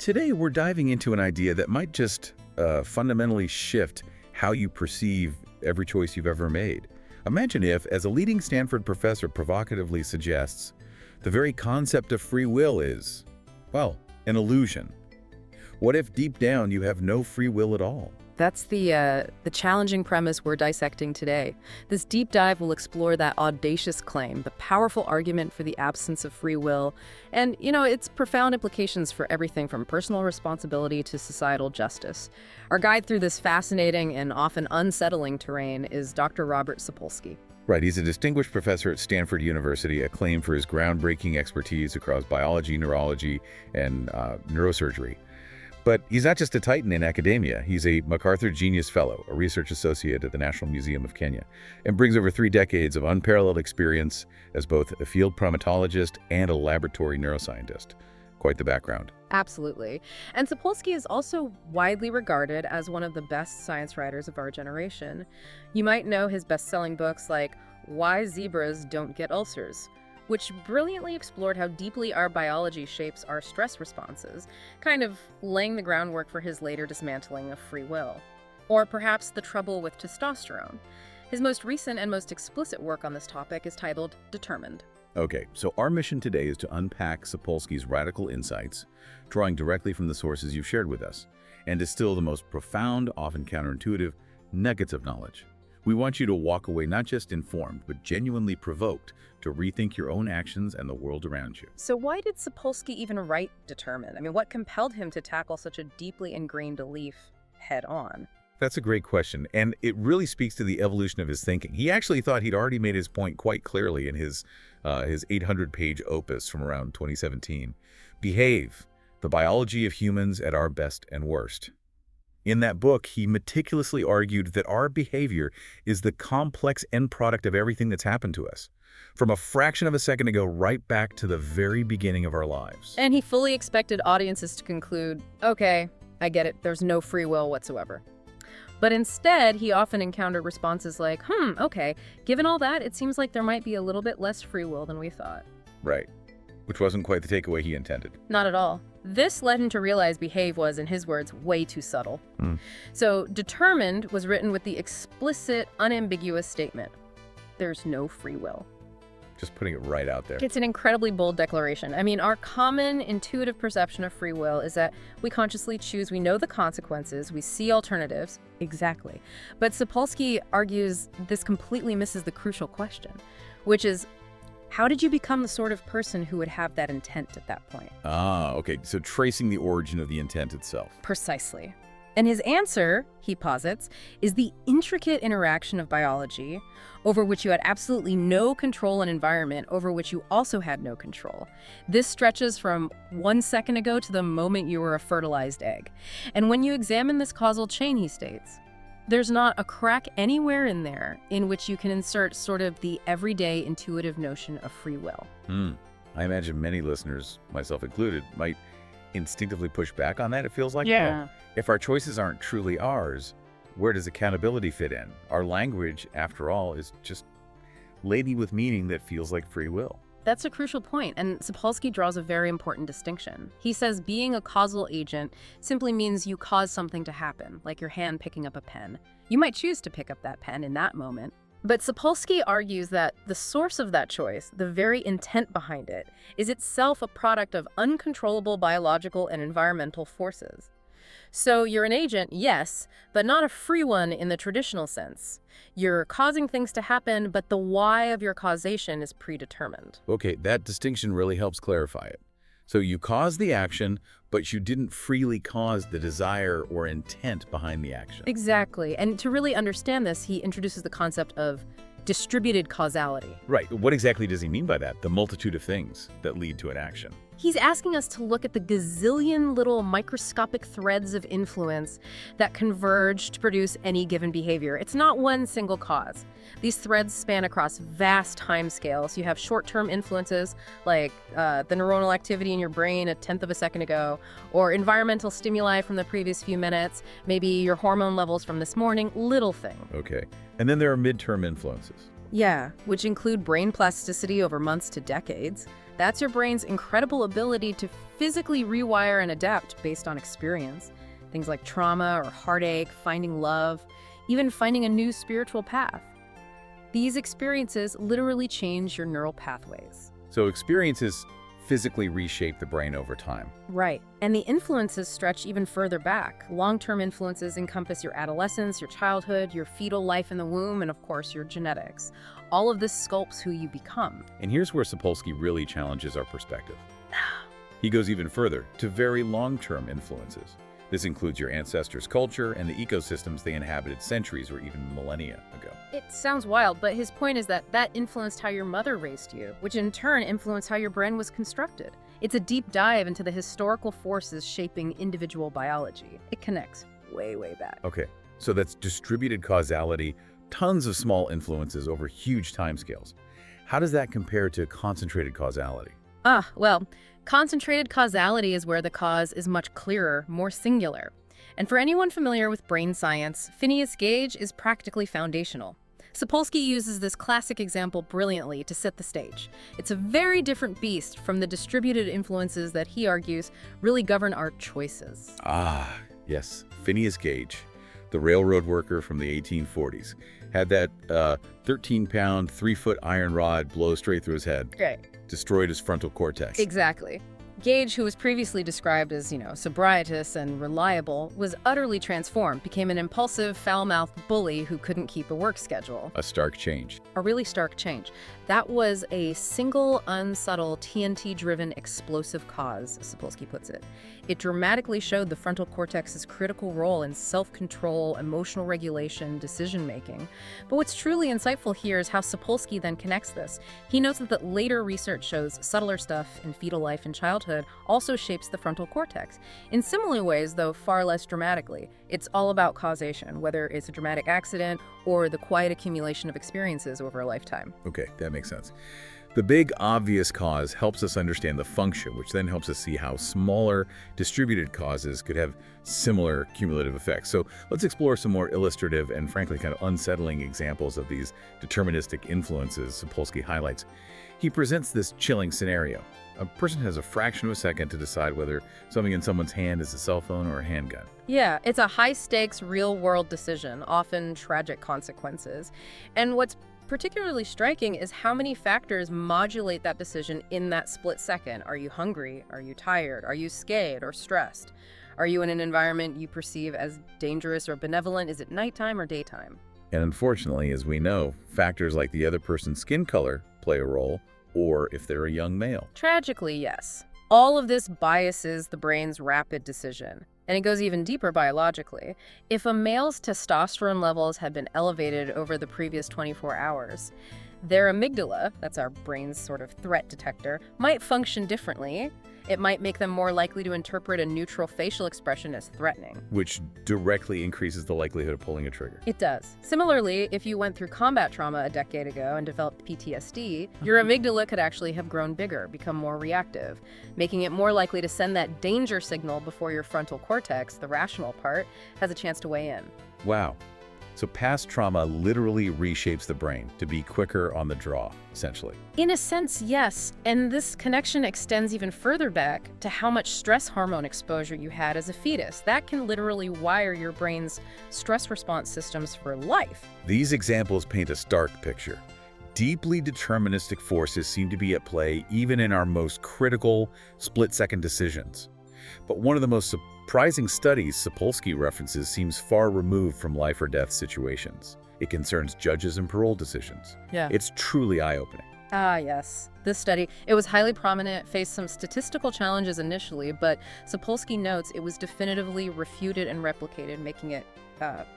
Today, we're diving into an idea that might just fundamentally shift how you perceive every choice you've ever made. Imagine if, as a leading Stanford professor provocatively suggests, the very concept of free will is, well, an illusion. What if deep down you have no free will at all? That's the challenging premise we're dissecting today. This deep dive will explore that audacious claim, the powerful argument for the absence of free will, and, its profound implications for everything from personal responsibility to societal justice. Our guide through this fascinating and often unsettling terrain is Dr. Robert Sapolsky. Right, he's a distinguished professor at Stanford University, acclaimed for his groundbreaking expertise across biology, neurology, and neurosurgery. But he's not just a titan in academia. He's a MacArthur Genius Fellow, a research associate at the National Museum of Kenya, and brings over 3 decades of unparalleled experience as both a field primatologist and a laboratory neuroscientist. Quite the background. Absolutely. And Sapolsky is also widely regarded as one of the best science writers of our generation. You might know his best-selling books like Why Zebras Don't Get Ulcers, which brilliantly explored how deeply our biology shapes our stress responses, kind of laying the groundwork for his later dismantling of free will. Or perhaps The Trouble with Testosterone. His most recent and most explicit work on this topic is titled Determined. Okay, so our mission today is to unpack Sapolsky's radical insights, drawing directly from the sources you've shared with us, and distill the most profound, often counterintuitive, nuggets of knowledge. We want you to walk away not just informed, but genuinely provoked to rethink your own actions and the world around you. So why did Sapolsky even write Determined? I mean, what compelled him to tackle such a deeply ingrained belief head on? That's a great question, and it really speaks to the evolution of his thinking. He actually thought he'd already made his point quite clearly in his 800-page opus from around 2017, Behave, the Biology of Humans at Our Best and Worst. In that book, he meticulously argued that our behavior is the complex end product of everything that's happened to us, from a fraction of a second ago right back to the very beginning of our lives. And he fully expected audiences to conclude, okay, I get it, there's no free will whatsoever. But instead, he often encountered responses like, okay, given all that, it seems like there might be a little bit less free will than we thought. Right, which wasn't quite the takeaway he intended. Not at all. This led him to realize Behave was, in his words, way too subtle. So Determined was written with the explicit, unambiguous statement, there's no free will. Just putting it right out there. It's an incredibly bold declaration. I mean, our common intuitive perception of free will is that we consciously choose, we know the consequences, we see alternatives. Exactly. But Sapolsky argues this completely misses the crucial question, which is, how did you become the sort of person who would have that intent at that point? Ah, okay. So tracing the origin of the intent itself. Precisely. And his answer, he posits, is the intricate interaction of biology, over which you had absolutely no control, and environment over which you also had no control. This stretches from 1 second ago to the moment you were a fertilized egg. And when you examine this causal chain, he states, there's not a crack anywhere in there in which you can insert sort of the everyday intuitive notion of free will. I imagine many listeners, myself included, might instinctively push back on that. It feels like, Yeah. well, if our choices aren't truly ours, where does accountability fit in? Our language, after all, is just laden with meaning that feels like free will. That's a crucial point, and Sapolsky draws a very important distinction. He says being a causal agent simply means you cause something to happen, like your hand picking up a pen. You might choose to pick up that pen in that moment. But Sapolsky argues that the source of that choice, the very intent behind it, is itself a product of uncontrollable biological and environmental forces. So you're an agent, yes, but not a free one in the traditional sense. You're causing things to happen, but the why of your causation is predetermined. Okay, that distinction really helps clarify it. So you caused the action, but you didn't freely cause the desire or intent behind the action. Exactly. And to really understand this, he introduces the concept of distributed causality. Right. What exactly does he mean by that? The multitude of things that lead to an action. He's asking us to look at the gazillion little microscopic threads of influence that converge to produce any given behavior. It's not one single cause. These threads span across vast timescales. You have short-term influences like the neuronal activity in your brain 1/10 of a second ago, or environmental stimuli from the previous few minutes, maybe your hormone levels from this morning, little thing. Okay. And then there are midterm influences. Yeah, which include brain plasticity over months to decades, That's your brain's incredible ability to physically rewire and adapt based on experience. Things like trauma or heartache, finding love, even finding a new spiritual path. These experiences literally change your neural pathways. So experiences physically reshape the brain over time. Right. And the influences stretch even further back. Long-term influences encompass your adolescence, your childhood, your fetal life in the womb, and of course, your genetics. All of this sculpts who you become. And here's where Sapolsky really challenges our perspective. He goes even further, to very long-term influences. This includes your ancestors' culture and the ecosystems they inhabited centuries or even millennia ago. It sounds wild, but his point is that influenced how your mother raised you, which in turn influenced how your brain was constructed. It's a deep dive into the historical forces shaping individual biology. It connects way, way back. Okay, so that's distributed causality, tons of small influences over huge timescales. How does that compare to concentrated causality? Well, concentrated causality is where the cause is much clearer, more singular. And for anyone familiar with brain science, Phineas Gage is practically foundational. Sapolsky uses this classic example brilliantly to set the stage. It's a very different beast from the distributed influences that he argues really govern our choices. Yes, Phineas Gage, the railroad worker from the 1840s, had that 13-pound, 3-foot iron rod blow straight through his head. Right. Destroyed his frontal cortex. Exactly. Gage, who was previously described as, sobrietous and reliable, was utterly transformed, became an impulsive, foul-mouthed bully who couldn't keep a work schedule. A stark change. A really stark change. That was a single, unsubtle, TNT-driven explosive cause, Sapolsky puts it. It dramatically showed the frontal cortex's critical role in self-control, emotional regulation, decision-making. But what's truly insightful here is how Sapolsky then connects this. He notes that later research shows subtler stuff in fetal life and childhood also shapes the frontal cortex. In similar ways, though far less dramatically. It's all about causation, whether it's a dramatic accident or the quiet accumulation of experiences over a lifetime. Okay, that makes sense. The big obvious cause helps us understand the function, which then helps us see how smaller distributed causes could have similar cumulative effects. So let's explore some more illustrative and frankly kind of unsettling examples of these deterministic influences Sapolsky highlights. He presents this chilling scenario. A person has a fraction of a second to decide whether something in someone's hand is a cell phone or a handgun. Yeah, it's a high-stakes, real-world decision, often tragic consequences. And what's particularly striking is how many factors modulate that decision in that split second. Are you hungry? Are you tired? Are you scared or stressed? Are you in an environment you perceive as dangerous or benevolent? Is it nighttime or daytime? And unfortunately, as we know, factors like the other person's skin color play a role, or if they're a young male. Tragically, yes. All of this biases the brain's rapid decision. And it goes even deeper biologically. If a male's testosterone levels had been elevated over the previous 24 hours, their amygdala, that's our brain's sort of threat detector, might function differently. It might make them more likely to interpret a neutral facial expression as threatening. Which directly increases the likelihood of pulling a trigger. It does. Similarly, if you went through combat trauma a decade ago and developed PTSD, your amygdala could actually have grown bigger, become more reactive, making it more likely to send that danger signal before your frontal cortex, the rational part, has a chance to weigh in. Wow. So past trauma literally reshapes the brain to be quicker on the draw, essentially. In a sense, yes. And this connection extends even further back to how much stress hormone exposure you had as a fetus. That can literally wire your brain's stress response systems for life. These examples paint a stark picture. Deeply deterministic forces seem to be at play even in our most critical split-second decisions. But one of the most surprising studies Sapolsky references seems far removed from life or death situations. It concerns judges and parole decisions. Yeah. It's truly eye-opening. Yes. This study, it was highly prominent, faced some statistical challenges initially, but Sapolsky notes it was definitively refuted and replicated, making it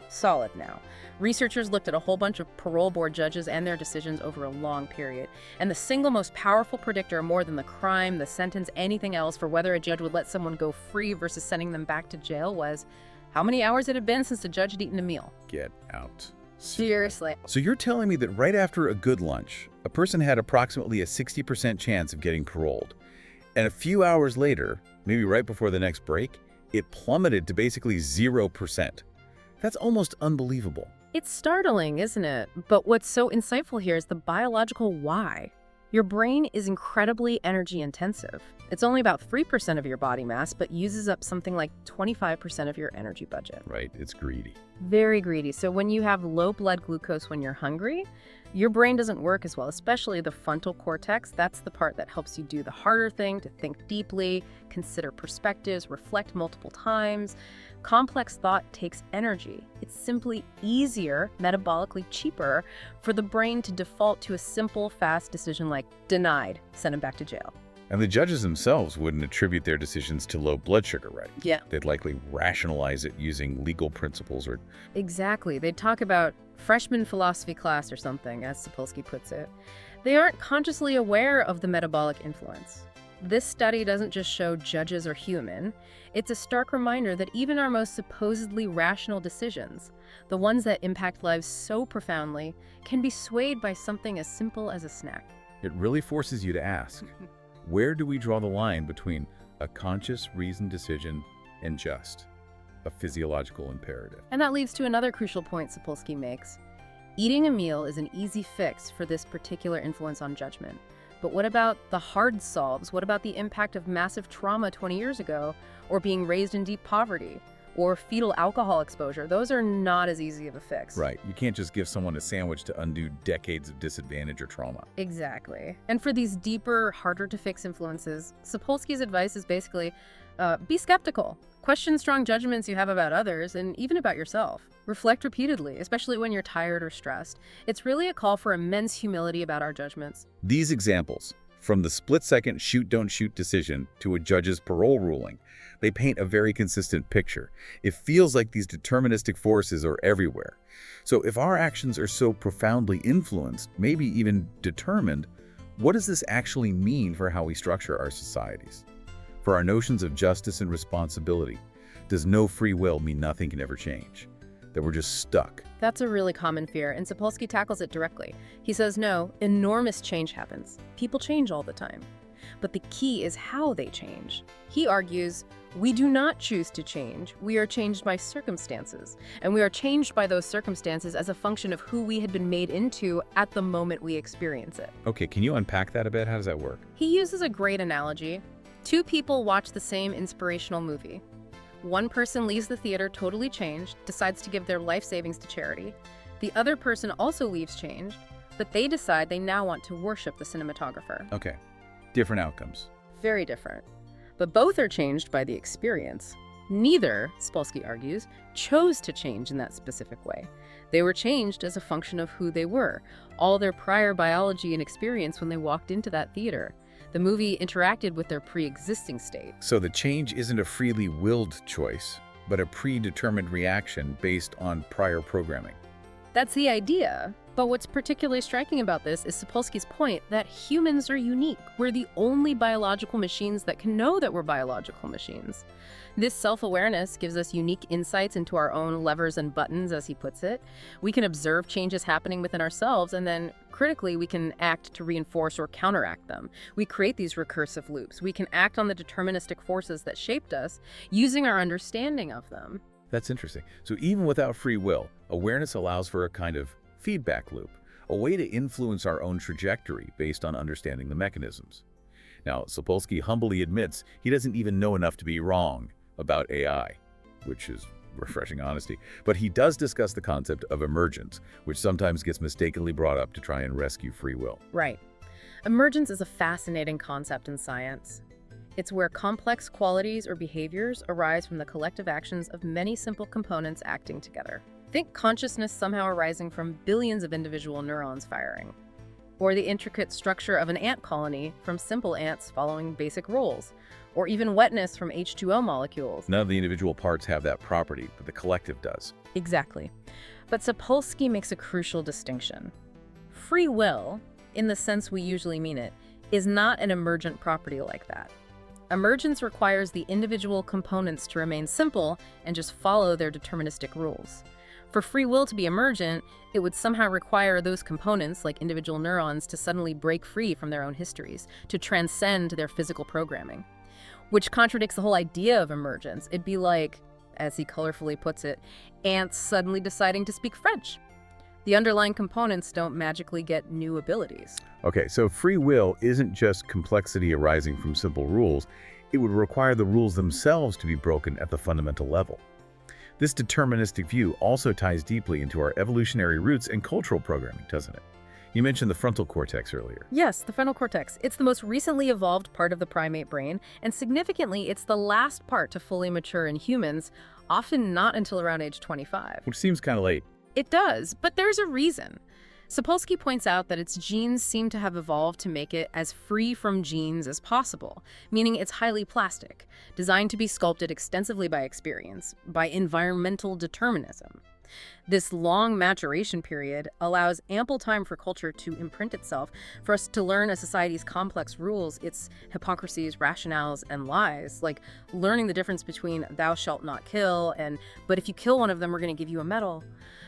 solid now. Researchers looked at a whole bunch of parole board judges and their decisions over a long period. And the single most powerful predictor, more than the crime, the sentence, anything else, for whether a judge would let someone go free versus sending them back to jail was how many hours it had been since the judge had eaten a meal. Get out. Seriously. So you're telling me that right after a good lunch, a person had approximately a 60% chance of getting paroled. And a few hours later, maybe right before the next break, it plummeted to basically 0%. That's almost unbelievable. It's startling, isn't it? But what's so insightful here is the biological why. Your brain is incredibly energy intensive. It's only about 3% of your body mass, but uses up something like 25% of your energy budget. Right, it's greedy. Very greedy. So when you have low blood glucose when you're hungry, your brain doesn't work as well, especially the frontal cortex. That's the part that helps you do the harder thing, to think deeply, consider perspectives, reflect multiple times. Complex thought takes energy. It's simply easier, metabolically cheaper, for the brain to default to a simple, fast decision like denied, send him back to jail. And the judges themselves wouldn't attribute their decisions to low blood sugar, right? Yeah. They'd likely rationalize it using legal principles or... Exactly. They'd talk about freshman philosophy class or something, as Sapolsky puts it. They aren't consciously aware of the metabolic influence. This study doesn't just show judges are human. It's a stark reminder that even our most supposedly rational decisions, the ones that impact lives so profoundly, can be swayed by something as simple as a snack. It really forces you to ask, where do we draw the line between a conscious, reasoned decision and just a physiological imperative? And that leads to another crucial point Sapolsky makes. Eating a meal is an easy fix for this particular influence on judgment. But what about the hard solves? What about the impact of massive trauma 20 years ago, or being raised in deep poverty, or fetal alcohol exposure? Those are not as easy of a fix. Right. You can't just give someone a sandwich to undo decades of disadvantage or trauma. Exactly. And for these deeper, harder-to-fix influences, Sapolsky's advice is basically, be skeptical. Question strong judgments you have about others, and even about yourself. Reflect repeatedly, especially when you're tired or stressed. It's really a call for immense humility about our judgments. These examples, from the split-second shoot-don't-shoot decision to a judge's parole ruling, they paint a very consistent picture. It feels like these deterministic forces are everywhere. So if our actions are so profoundly influenced, maybe even determined, what does this actually mean for how we structure our societies? For our notions of justice and responsibility, does no free will mean nothing can ever change? That we're just stuck? That's a really common fear, and Sapolsky tackles it directly. He says, no, enormous change happens. People change all the time. But the key is how they change. He argues, we do not choose to change. We are changed by circumstances. And we are changed by those circumstances as a function of who we had been made into at the moment we experience it. Okay, can you unpack that a bit? How does that work? He uses a great analogy. Two people watch the same inspirational movie. One person leaves the theater totally changed, decides to give their life savings to charity. The other person also leaves changed, but they decide they now want to worship the cinematographer. Okay, different outcomes. Very different. But both are changed by the experience. Neither, Sapolsky argues, chose to change in that specific way. They were changed as a function of who they were, all their prior biology and experience when they walked into that theater. The movie interacted with their pre-existing state. So the change isn't a freely willed choice, but a predetermined reaction based on prior programming. That's the idea. But what's particularly striking about this is Sapolsky's point that humans are unique. We're the only biological machines that can know that we're biological machines. This self-awareness gives us unique insights into our own levers and buttons, as he puts it. We can observe changes happening within ourselves, and then critically, we can act to reinforce or counteract them. We create these recursive loops. We can act on the deterministic forces that shaped us using our understanding of them. That's interesting. So even without free will, awareness allows for a kind of feedback loop, a way to influence our own trajectory based on understanding the mechanisms. Now, Sapolsky humbly admits he doesn't even know enough to be wrong about AI, which is refreshing honesty, but he does discuss the concept of emergence, which sometimes gets mistakenly brought up to try and rescue free will. Right. Emergence is a fascinating concept in science. It's where complex qualities or behaviors arise from the collective actions of many simple components acting together. Think consciousness somehow arising from billions of individual neurons firing, or the intricate structure of an ant colony from simple ants following basic rules, or even wetness from H2O molecules. None of the individual parts have that property, but the collective does. Exactly. But Sapolsky makes a crucial distinction. Free will, in the sense we usually mean it, is not an emergent property like that. Emergence requires the individual components to remain simple and just follow their deterministic rules. For free will to be emergent, it would somehow require those components, like individual neurons, to suddenly break free from their own histories, to transcend their physical programming. Which contradicts the whole idea of emergence. It'd be like, as he colorfully puts it, ants suddenly deciding to speak French. The underlying components don't magically get new abilities. Okay, so free will isn't just complexity arising from simple rules. It would require the rules themselves to be broken at the fundamental level. This deterministic view also ties deeply into our evolutionary roots and cultural programming, doesn't it? You mentioned the frontal cortex earlier. Yes, the frontal cortex. It's the most recently evolved part of the primate brain, and significantly, it's the last part to fully mature in humans, often not until around age 25. Which seems kind of late. It does, but there's a reason. Sapolsky points out that its genes seem to have evolved to make it as free from genes as possible, meaning it's highly plastic, designed to be sculpted extensively by experience, by environmental determinism. This long maturation period allows ample time for culture to imprint itself, for us to learn a society's complex rules, its hypocrisies, rationales, and lies, like learning the difference between thou shalt not kill and but if you kill one of them, we're going to give you a medal.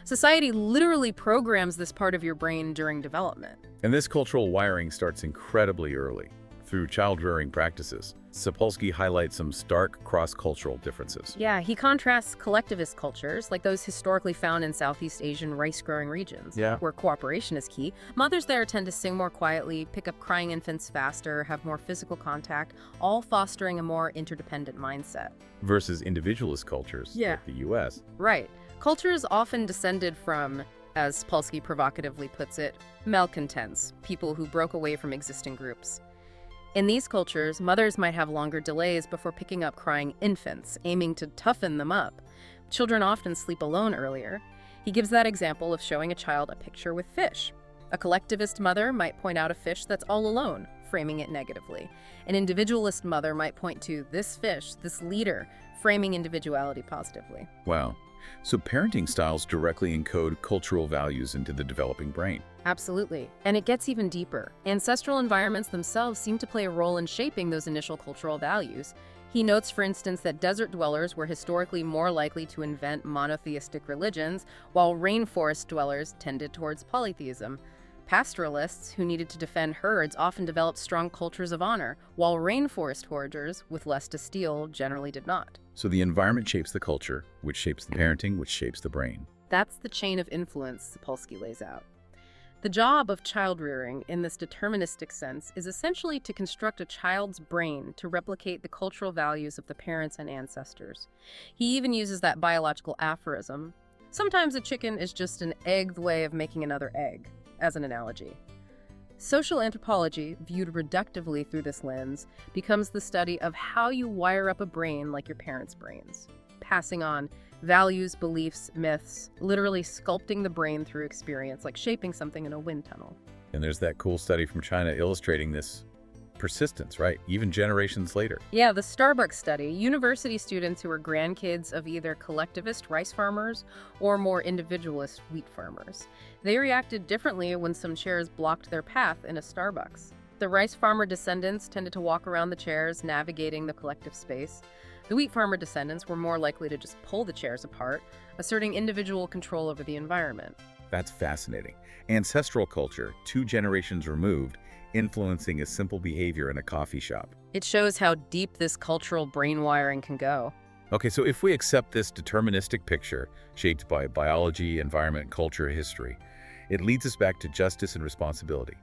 Society literally programs this part of your brain during development. And this cultural wiring starts incredibly early, through child-rearing practices. Sapolsky highlights some stark cross-cultural differences. Yeah, he contrasts collectivist cultures, like those historically found in Southeast Asian rice-growing regions, where cooperation is key. Mothers there tend to sing more quietly, pick up crying infants faster, have more physical contact, all fostering a more interdependent mindset. Versus individualist cultures, like the U.S. Right. Cultures often descended from, as Sapolsky provocatively puts it, malcontents, people who broke away from existing groups. In these cultures, mothers might have longer delays before picking up crying infants, aiming to toughen them up. Children often sleep alone earlier. He gives that example of showing a child a picture with fish. A collectivist mother might point out a fish that's all alone, framing it negatively. An individualist mother might point to this fish, this leader, framing individuality positively. Wow. So parenting styles directly encode cultural values into the developing brain. Absolutely. And it gets even deeper. Ancestral environments themselves seem to play a role in shaping those initial cultural values. He notes, for instance, that desert dwellers were historically more likely to invent monotheistic religions, while rainforest dwellers tended towards polytheism. Pastoralists, who needed to defend herds, often developed strong cultures of honor, while rainforest foragers, with less to steal, generally did not. So the environment shapes the culture, which shapes the parenting, which shapes the brain. That's the chain of influence Sapolsky lays out. The job of child-rearing, in this deterministic sense, is essentially to construct a child's brain to replicate the cultural values of the parents and ancestors. He even uses that biological aphorism, sometimes a chicken is just an egg the way of making another egg, as an analogy. Social anthropology, viewed reductively through this lens, becomes the study of how you wire up a brain like your parents' brains, passing on values, beliefs, myths, literally sculpting the brain through experience, like shaping something in a wind tunnel. And there's that cool study from China illustrating this persistence, right? Even generations later. Yeah, the Starbucks study, university students who were grandkids of either collectivist rice farmers or more individualist wheat farmers. They reacted differently when some chairs blocked their path in a Starbucks. The rice farmer descendants tended to walk around the chairs, navigating the collective space. The wheat farmer descendants were more likely to just pull the chairs apart, asserting individual control over the environment. That's fascinating. Ancestral culture, 2 generations removed, influencing a simple behavior in a coffee shop. It shows how deep this cultural brain wiring can go. Okay, so if we accept this deterministic picture, shaped by biology, environment, culture, history, it leads us back to justice and responsibility.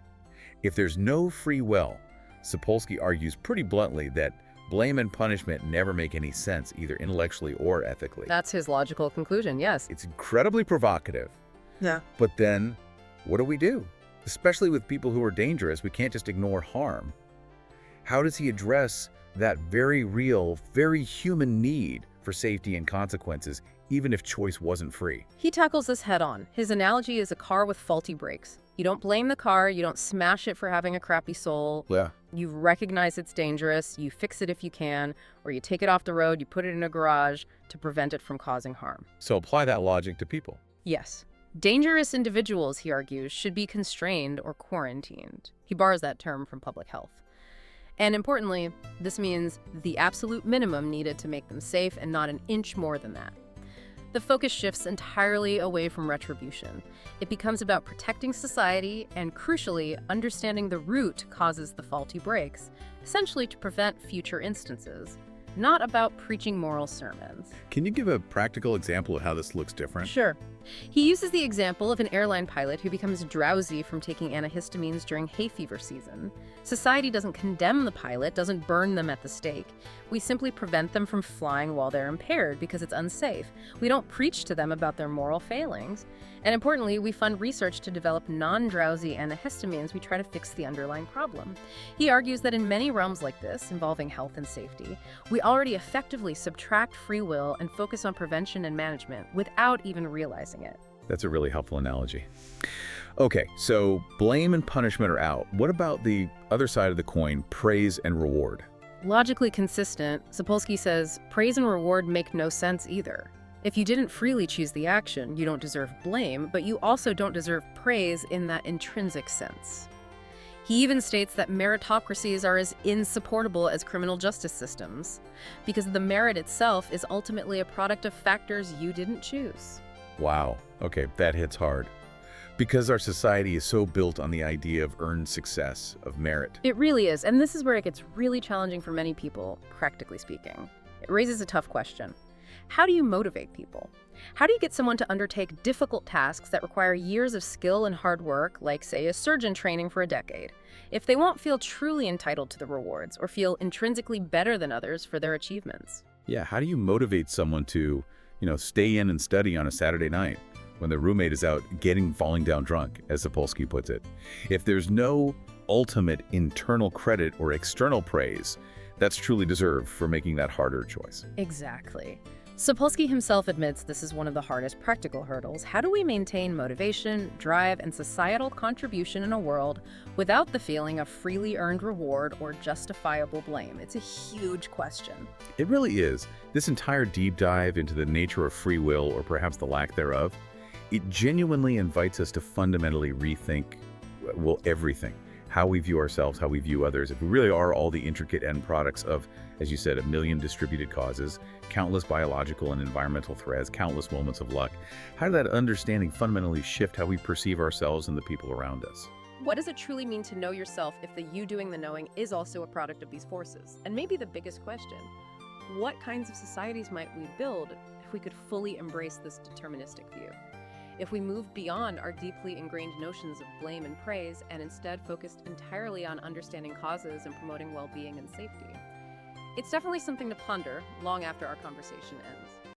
If there's no free will, Sapolsky argues pretty bluntly that blame and punishment never make any sense, either intellectually or ethically. That's his logical conclusion, yes. It's incredibly provocative. Yeah. But then, what do we do? Especially with people who are dangerous, we can't just ignore harm. How does he address that very real, very human need for safety and consequences, even if choice wasn't free? He tackles this head-on. His analogy is a car with faulty brakes. You don't blame the car, you don't smash it for having a crappy soul. Yeah. You recognize it's dangerous, you fix it if you can, or you take it off the road, you put it in a garage to prevent it from causing harm. So apply that logic to people. Yes. Dangerous individuals, he argues, should be constrained or quarantined. He borrows that term from public health. And importantly, this means the absolute minimum needed to make them safe and not an inch more than that. The focus shifts entirely away from retribution. It becomes about protecting society and, crucially, understanding the root causes the faulty brakes, essentially to prevent future instances, not about preaching moral sermons. Can you give a practical example of how this looks different? Sure. He uses the example of an airline pilot who becomes drowsy from taking antihistamines during hay fever season. Society doesn't condemn the pilot, doesn't burn them at the stake. We simply prevent them from flying while they're impaired because it's unsafe. We don't preach to them about their moral failings. And importantly, we fund research to develop non-drowsy antihistamines. We try to fix the underlying problem. He argues that in many realms like this, involving health and safety, we already effectively subtract free will and focus on prevention and management without even realizing it. That's a really helpful analogy. Okay, so blame and punishment are out. What about the other side of the coin, praise and reward? Logically consistent, Sapolsky says, praise and reward make no sense either. If you didn't freely choose the action, you don't deserve blame, but you also don't deserve praise in that intrinsic sense. He even states that meritocracies are as insupportable as criminal justice systems, because the merit itself is ultimately a product of factors you didn't choose. Wow, okay, that hits hard. Because our society is so built on the idea of earned success, of merit. It really is, and this is where it gets really challenging for many people, practically speaking. It raises a tough question. How do you motivate people? How do you get someone to undertake difficult tasks that require years of skill and hard work, like, say, a surgeon training for a decade, if they won't feel truly entitled to the rewards or feel intrinsically better than others for their achievements? Yeah, how do you motivate someone to, stay in and study on a Saturday night when their roommate is out falling down drunk, as Sapolsky puts it? If there's no ultimate internal credit or external praise that's truly deserved for making that harder choice. Exactly. Sapolsky himself admits this is one of the hardest practical hurdles. How do we maintain motivation, drive, and societal contribution in a world without the feeling of freely earned reward or justifiable blame? It's a huge question. It really is. This entire deep dive into the nature of free will, or perhaps the lack thereof, it genuinely invites us to fundamentally rethink, everything. How we view ourselves, how we view others, if we really are all the intricate end products of, as you said, a million distributed causes, countless biological and environmental threads, countless moments of luck, how did that understanding fundamentally shift how we perceive ourselves and the people around us? What does it truly mean to know yourself if the you doing the knowing is also a product of these forces? And maybe the biggest question, what kinds of societies might we build if we could fully embrace this deterministic view? If we moved beyond our deeply ingrained notions of blame and praise and instead focused entirely on understanding causes and promoting well-being and safety. It's definitely something to ponder long after our conversation ends.